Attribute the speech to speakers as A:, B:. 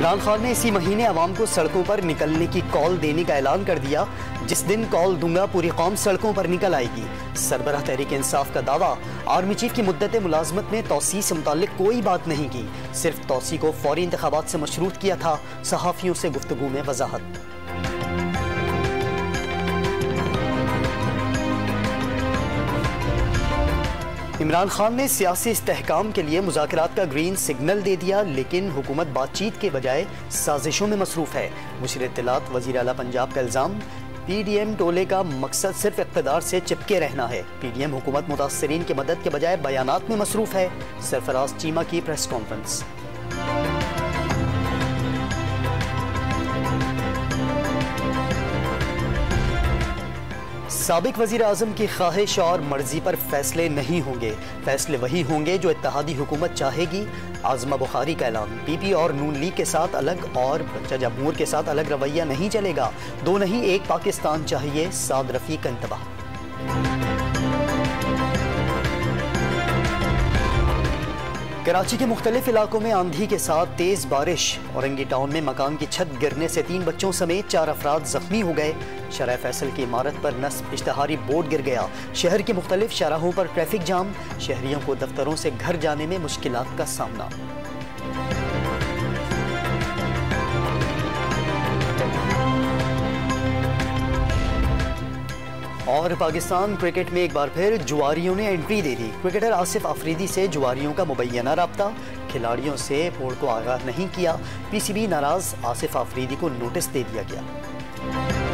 A: इमरान खान ने इसी महीने अवाम को सड़कों पर निकलने की कॉल देने का ऐलान कर दिया। जिस दिन कॉल दूंगा पूरी कौम सड़कों पर निकल आएगी। सरबराह तहरीक इंसाफ का दावा, आर्मी चीफ की मुद्दत मुलाजमत में तौसी से मुताल्लिक कोई बात नहीं की, सिर्फ तौसी को फौरी इंतखाबात से मशरूत किया था। सहाफियों से गुफ्तगू में वजाहत। इमरान खान ने सियासी इस्तेहकाम के लिए मुज़ाकरात का ग्रीन सिग्नल दे दिया, लेकिन हुकूमत बातचीत के बजाय साजिशों में मसरूफ़ है। मुशीर इत्तलात वज़ीर आला पंजाब का इल्ज़ाम, PDM टोले का मकसद सिर्फ इक़्तिदार से चिपके रहना है। PDM हुकूमत मुतासरीन की मदद के बजाय बयानात में मसरूफ़ है। सरफराज चीमा की प्रेस कॉन्फ्रेंस। साबिक वज़ीर आज़म की ख्वाहिश और मर्जी पर फैसले नहीं होंगे, फैसले वही होंगे जो इत्तेहादी हुकूमत चाहेगी। आज़मा बुखारी का ऐलान, PP और नून लीग के साथ अलग और बच्चा जमहूर के साथ अलग रवैया नहीं चलेगा। दो नहीं एक पाकिस्तान चाहिए, साद रफ़ीक का इंतबाह। कराची के मुख्तलिफ इलाकों में आंधी के साथ तेज बारिश। औरंगी टाउन में मकान की छत गिरने से 3 बच्चों समेत 4 अफराद जख्मी हो गए। शरह फैसल की इमारत पर नस्ब इश्तहारी बोर्ड गिर गया। शहर के मुख्तलिफ शाहराहों पर ट्रैफिक जाम। शहरियों को दफ्तरों से घर जाने में मुश्किलात का सामना। और पाकिस्तान क्रिकेट में एक बार फिर जुआरियों ने एंट्री दे दी। क्रिकेटर आसिफ अफरीदी से जुआरियों का मुबैना राब्ता, खिलाड़ियों से बोर्ड को आगाह नहीं किया। PCB नाराज, आसिफ अफरीदी को नोटिस दे दिया गया।